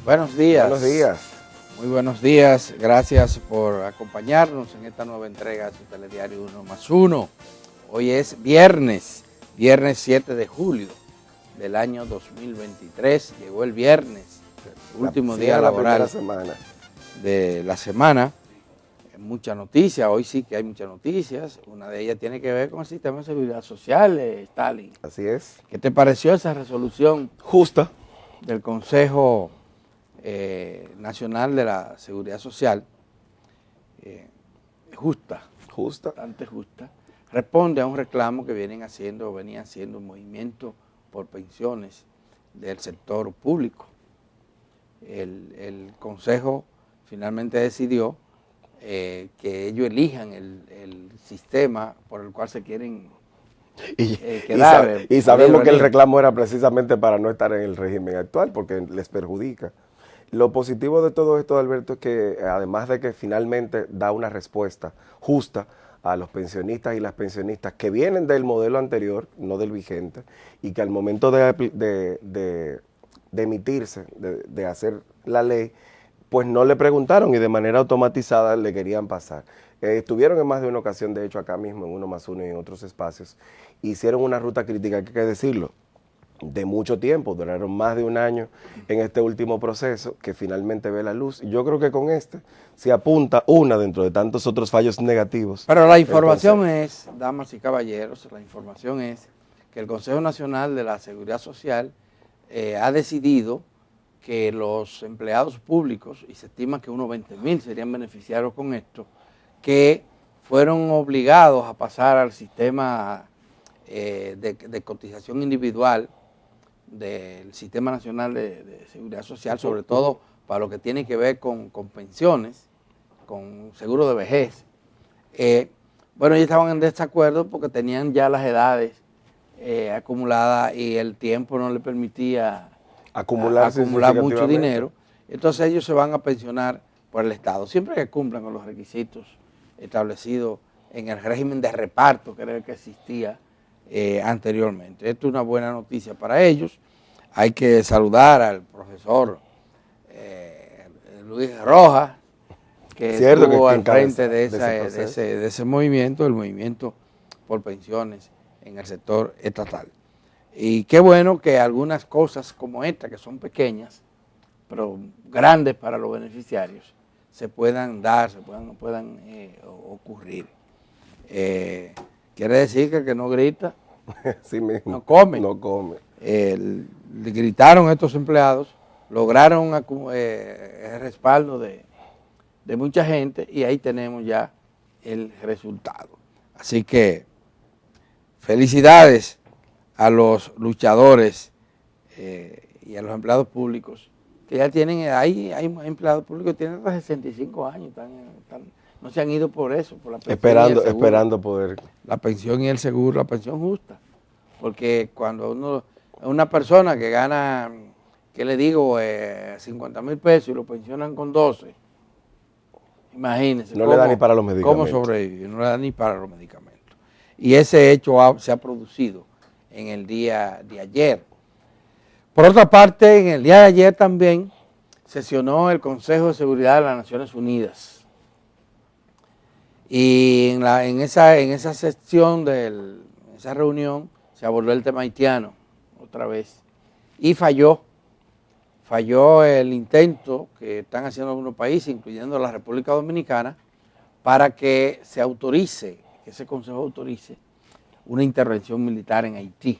Buenos días. Buenos días. Muy buenos días. Gracias por acompañarnos en esta nueva entrega de su telediario 1+1. Hoy es viernes 7 de julio del año 2023. Llegó el viernes, último día laboral de la semana. Mucha noticia, hoy sí que hay muchas noticias. Una de ellas tiene que ver con el sistema de seguridad social, Stalin. Así es. ¿Qué te pareció esa resolución justa del Consejo Nacional de la Seguridad Social? Justa, bastante justa. Responde a un reclamo que venían haciendo un movimiento por pensiones del sector público. El Consejo finalmente decidió que ellos elijan el sistema por el cual se quieren quedar. Y sabemos que el reclamo era precisamente para no estar en el régimen actual, porque les perjudica. Lo positivo de todo esto, Alberto, es que además de que finalmente da una respuesta justa a los pensionistas y las pensionistas que vienen del modelo anterior, no del vigente, y que al momento de emitirse, de hacer la ley, pues no le preguntaron y de manera automatizada le querían pasar. Estuvieron en más de una ocasión, de hecho, acá mismo, en 1+1 y en otros espacios, hicieron una ruta crítica, hay que decirlo, de mucho tiempo, duraron más de un año en este último proceso que finalmente ve la luz. Y yo creo que con este se apunta una dentro de tantos otros fallos negativos. Pero la información es, damas y caballeros, la información es que el Consejo Nacional de la Seguridad Social ha decidido que los empleados públicos, y se estima que unos 20.000 serían beneficiarios con esto, que fueron obligados a pasar al sistema de cotización individual del Sistema Nacional de Seguridad Social, sobre todo para lo que tiene que ver con pensiones, con seguro de vejez. Bueno, ellos estaban en desacuerdo porque tenían ya las edades acumuladas y el tiempo no les permitía acumular mucho dinero. Entonces ellos se van a pensionar por el Estado, siempre que cumplan con los requisitos establecidos en el régimen de reparto que era el que existía anteriormente. Esto es una buena noticia para ellos. Hay que saludar al profesor Luis Rojas, que estuvo al frente de ese movimiento, el movimiento por pensiones en el sector estatal. Y qué bueno que algunas cosas como esta, que son pequeñas, pero grandes para los beneficiarios, se puedan dar, puedan ocurrir. Quiere decir que el que no grita, sí mismo, no come. No come. Le gritaron a estos empleados, lograron el respaldo de mucha gente y ahí tenemos ya el resultado. Así que felicidades a los luchadores y a los empleados públicos que ya tienen, hay empleados públicos que tienen hasta 65 años, no se han ido por eso, por la pensión esperando poder. La pensión y el seguro, la pensión justa, porque cuando una persona que gana, ¿qué le digo?, 50,000 pesos y lo pensionan con 12, imagínense. No le da ni para los medicamentos. ¿Cómo sobrevive? No le da ni para los medicamentos. Y ese hecho se ha producido en el día de ayer. Por otra parte, en el día de ayer también sesionó el Consejo de Seguridad de las Naciones Unidas. Y en esa sesión esa reunión se abordó el tema haitiano otra vez. Y falló el intento que están haciendo algunos países, incluyendo la República Dominicana, para que se autorice, que ese Consejo autorice una intervención militar en Haití.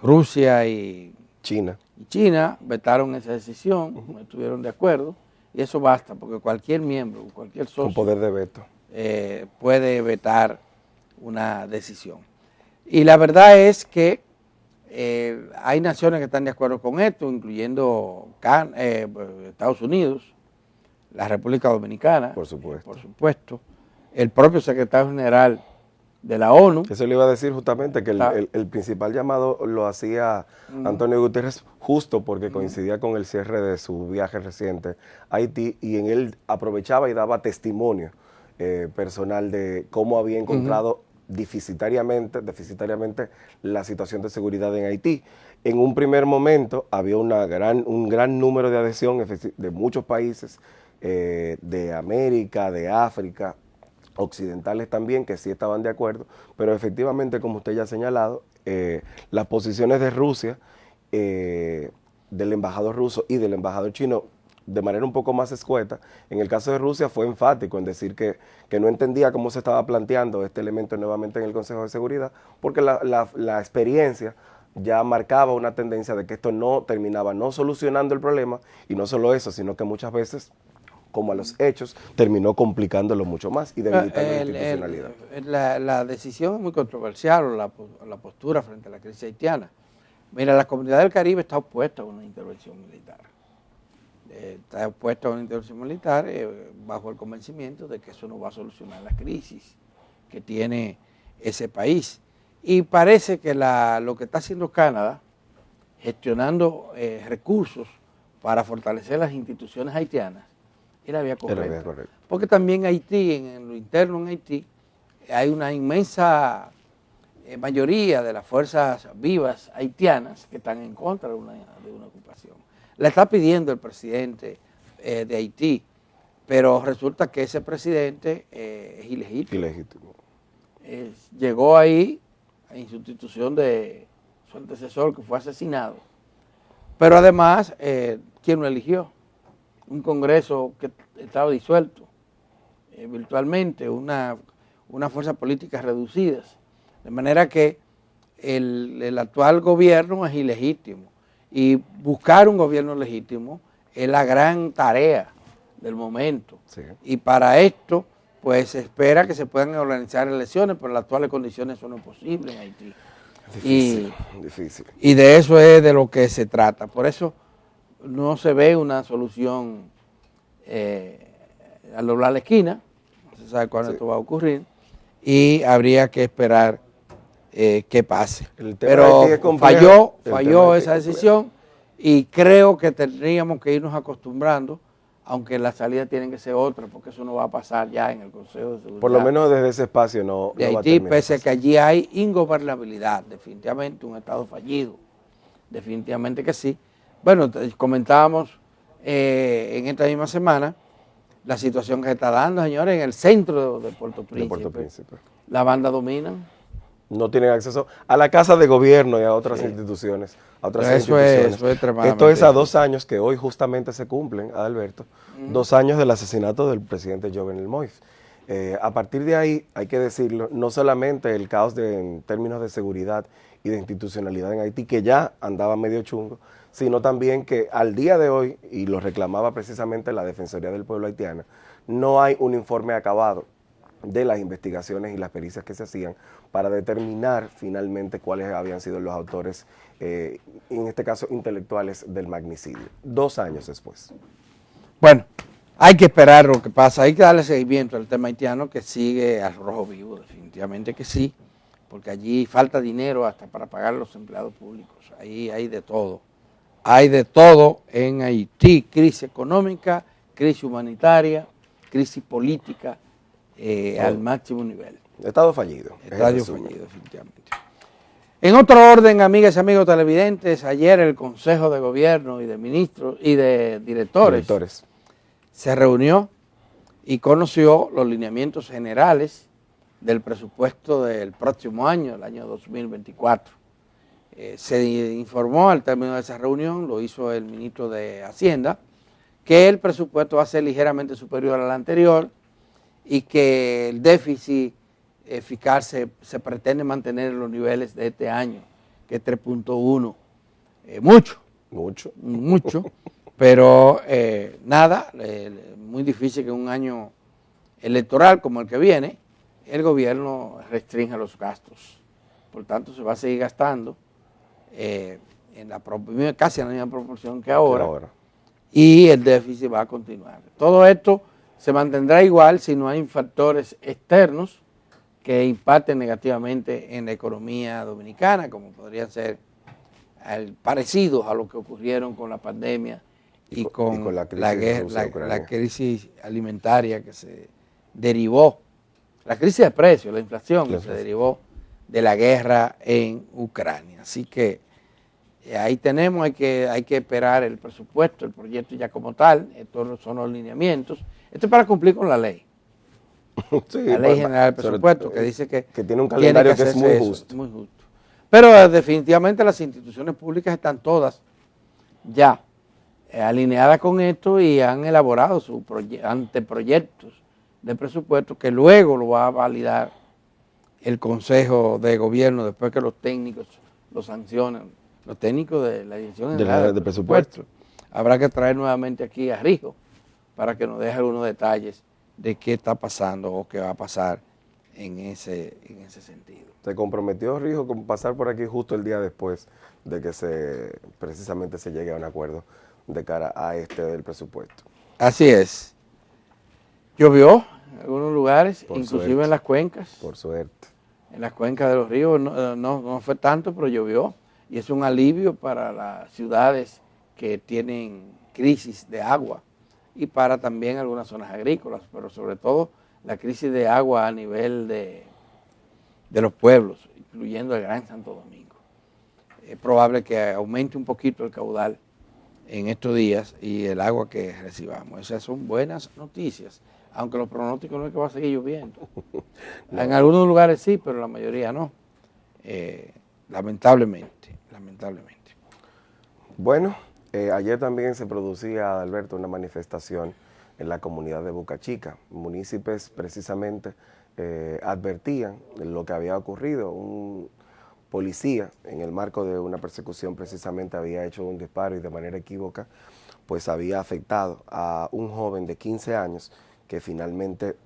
Rusia y China vetaron esa decisión, no estuvieron de acuerdo, y eso basta, porque cualquier miembro, cualquier socio con poder de veto puede vetar una decisión. Y la verdad es que hay naciones que están de acuerdo con esto, incluyendo Estados Unidos, la República Dominicana, por supuesto, el propio secretario general de la ONU. Eso le iba a decir justamente, que el principal llamado lo hacía Antonio Guterres justo porque coincidía con el cierre de su viaje reciente a Haití, y en él aprovechaba y daba testimonio personal de cómo había encontrado deficitariamente la situación de seguridad en Haití. En un primer momento había un gran número de adhesión de muchos países de América, de África, occidentales también, que sí estaban de acuerdo, pero efectivamente, como usted ya ha señalado, las posiciones de Rusia, del embajador ruso y del embajador chino, de manera un poco más escueta, en el caso de Rusia fue enfático en decir que no entendía cómo se estaba planteando este elemento nuevamente en el Consejo de Seguridad, porque la experiencia ya marcaba una tendencia de que esto no terminaba no solucionando el problema, y no solo eso, sino que muchas veces, como a los hechos, terminó complicándolo mucho más y debilitando la institucionalidad. La decisión es muy controversial, o la postura frente a la crisis haitiana. Mira, la comunidad del Caribe está opuesta a una intervención militar. Está opuesta a una intervención militar bajo el convencimiento de que eso no va a solucionar la crisis que tiene ese país. Y parece que lo que está haciendo Canadá, gestionando recursos para fortalecer las instituciones haitianas, es la vía correcta. Porque también Haití, en lo interno en Haití, hay una inmensa mayoría de las fuerzas vivas haitianas que están en contra de una ocupación. La está pidiendo el presidente de Haití, pero resulta que ese presidente es ilegítimo. Llegó ahí en sustitución de su antecesor, que fue asesinado. Pero además, ¿quién lo eligió? Un Congreso que estaba disuelto, virtualmente, unas fuerzas políticas reducidas. De manera que el actual gobierno es ilegítimo. Y buscar un gobierno legítimo es la gran tarea del momento. Sí. Y para esto, pues se espera que se puedan organizar elecciones, pero en las actuales condiciones eso no es posible en Haití. Difícil. Y de eso es de lo que se trata. Por eso no se ve una solución al doblar la esquina, no se sabe cuándo esto va a ocurrir, y habría que esperar que pase. Pero falló esa decisión, y creo que tendríamos que irnos acostumbrando, aunque las salidas tienen que ser otras, porque eso no va a pasar ya en el Consejo de Seguridad. Por lo menos desde ese espacio de Haití, pese a que allí hay ingobernabilidad, definitivamente un Estado fallido, definitivamente que sí. Bueno, comentábamos en esta misma semana la situación que se está dando, señores, en el centro de Puerto Príncipe. La banda dominan. No tienen acceso a la casa de gobierno y a otras instituciones. Eso es extremadamente. Esto es a 2 años que hoy justamente se cumplen, Adalberto, 2 años del asesinato del presidente Jovenel Moïse. A partir de ahí, hay que decirlo, no solamente el caos en términos de seguridad y de institucionalidad en Haití, que ya andaba medio chungo, sino también que al día de hoy, y lo reclamaba precisamente la Defensoría del Pueblo haitiana, no hay un informe acabado de las investigaciones y las pericias que se hacían para determinar finalmente cuáles habían sido los autores, en este caso intelectuales, del magnicidio. 2 años después. Bueno, hay que esperar lo que pasa, hay que darle seguimiento al tema haitiano, que sigue al rojo vivo, definitivamente que sí, porque allí falta dinero hasta para pagar a los empleados públicos. Ahí hay de todo. Hay de todo en Haití: crisis económica, crisis humanitaria, crisis política, al máximo nivel. Estado fallido. Estado fallido, definitivamente. En otro orden, amigas y amigos televidentes, ayer el Consejo de Gobierno y de Ministros y de Directores se reunió y conoció los lineamientos generales del presupuesto del próximo año, el año 2024. Se informó al término de esa reunión, lo hizo el ministro de Hacienda, que el presupuesto va a ser ligeramente superior al anterior y que el déficit fiscal se pretende mantener en los niveles de este año, que es 3.1. Mucho, pero nada, muy difícil que en un año electoral como el que viene, el gobierno restrinja los gastos. Por tanto, se va a seguir gastando casi en la misma proporción que ahora, y el déficit va a continuar. Todo esto se mantendrá igual si no hay factores externos que impacten negativamente en la economía dominicana, como podrían ser parecidos a lo que ocurrieron con la pandemia y con la crisis alimentaria que se derivó la crisis de precios, la inflación que se derivó de la guerra en Ucrania. Así que ahí tenemos, hay que esperar el presupuesto, el proyecto ya como tal, estos son los lineamientos. Esto es para cumplir con la ley. Sí, la ley general del presupuesto, que dice que tiene un calendario que es muy justo. Muy justo. Pero definitivamente las instituciones públicas están todas ya alineadas con esto y han elaborado sus anteproyectos de presupuesto que luego lo va a validar el Consejo de Gobierno después que los técnicos lo sancionen, los técnicos de la Dirección General de Presupuesto. Habrá que traer nuevamente aquí a Rijo para que nos deje algunos detalles de qué está pasando o qué va a pasar en ese sentido. Se comprometió Rijo con pasar por aquí justo el día después de que precisamente se llegue a un acuerdo de cara a del presupuesto. Así es. Llovió en algunos lugares, Por inclusive suerte. En las cuencas. Por suerte. En las cuencas de los ríos no fue tanto, pero llovió. Y es un alivio para las ciudades que tienen crisis de agua y para también algunas zonas agrícolas, pero sobre todo la crisis de agua a nivel de los pueblos, incluyendo el Gran Santo Domingo. Es probable que aumente un poquito el caudal en estos días y el agua que recibamos. Esas son buenas noticias, aunque los pronósticos no es que va a seguir lloviendo. No. En algunos lugares sí, pero la mayoría no. Lamentablemente. Bueno, ayer también se producía, Alberto, una manifestación en la comunidad de Boca Chica. Municipios precisamente advertían de lo que había ocurrido. Un policía, en el marco de una persecución, precisamente había hecho un disparo y de manera equívoca, pues había afectado a un joven de 15 años que finalmente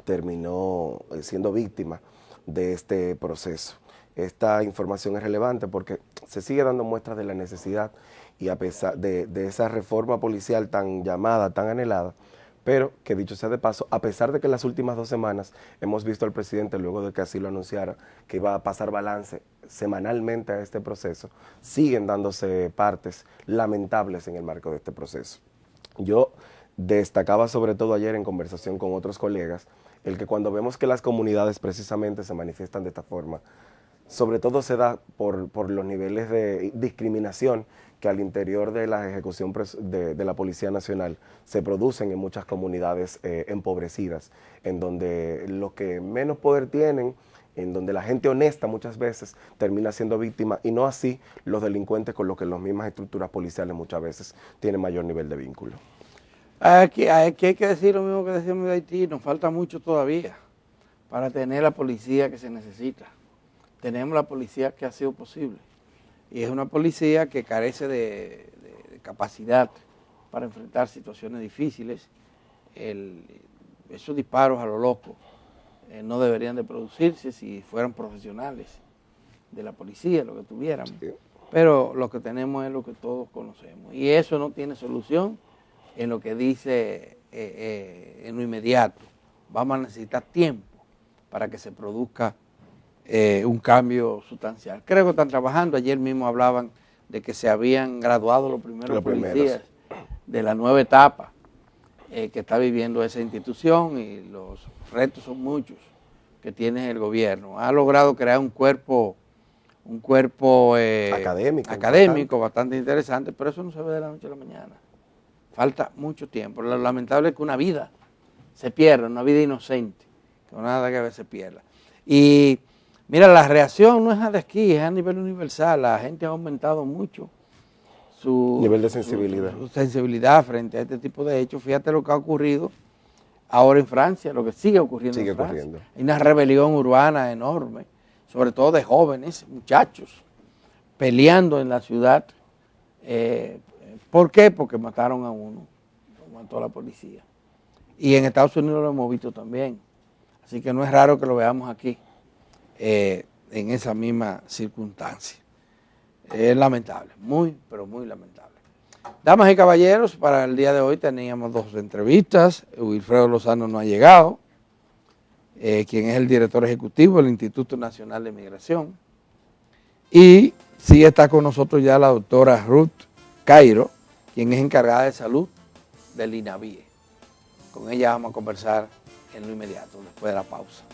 terminó siendo víctima de este proceso. Esta información es relevante porque se sigue dando muestras de la necesidad y a pesar de esa reforma policial tan llamada, tan anhelada, pero que dicho sea de paso, a pesar de que en las últimas 2 semanas hemos visto al presidente, luego de que así lo anunciara, que iba a pasar balance semanalmente a este proceso, siguen dándose partes lamentables en el marco de este proceso. Yo destacaba sobre todo ayer en conversación con otros colegas, el que cuando vemos que las comunidades precisamente se manifiestan de esta forma, sobre todo se da por los niveles de discriminación que al interior de la ejecución de la Policía Nacional se producen en muchas comunidades empobrecidas, en donde los que menos poder tienen, en donde la gente honesta muchas veces termina siendo víctima y no así los delincuentes con los que las mismas estructuras policiales muchas veces tienen mayor nivel de vínculo. Aquí hay que decir lo mismo que decíamos de Haití, nos falta mucho todavía para tener la policía que se necesita. Tenemos la policía que ha sido posible y es una policía que carece de capacidad para enfrentar situaciones difíciles. Esos disparos a lo loco no deberían de producirse si fueran profesionales de la policía, lo que tuviéramos. Sí. Pero lo que tenemos es lo que todos conocemos y eso no tiene solución en lo que dice en lo inmediato. Vamos a necesitar tiempo para que se produzca un cambio sustancial. Creo que están trabajando. Ayer mismo hablaban de que se habían graduado los primeros policías de la nueva etapa que está viviendo esa institución y los retos son muchos que tiene el gobierno. Ha logrado crear un cuerpo académico bastante interesante, pero eso no se ve de la noche a la mañana. Falta mucho tiempo. Lo lamentable es que una vida se pierda, una vida inocente, que nada que ver se pierda. Y mira, la reacción no es de aquí, es a nivel universal. La gente ha aumentado mucho su nivel de sensibilidad. Su sensibilidad frente a este tipo de hechos. Fíjate lo que ha ocurrido ahora en Francia, lo que sigue ocurriendo en Francia. Hay una rebelión urbana enorme, sobre todo de jóvenes, muchachos, peleando en la ciudad. ¿Por qué? Porque mataron a uno, lo mató la policía. Y en Estados Unidos lo hemos visto también. Así que no es raro que lo veamos aquí. En esa misma circunstancia. Es lamentable, muy, pero muy lamentable. Damas y caballeros, para el día de hoy teníamos 2 entrevistas. Wilfredo Lozano no ha llegado, quien es el director ejecutivo del Instituto Nacional de Migración. Y sí está con nosotros ya la doctora Ruth Cairo, quien es encargada de salud del INAVIE. Con ella vamos a conversar en lo inmediato, después de la pausa.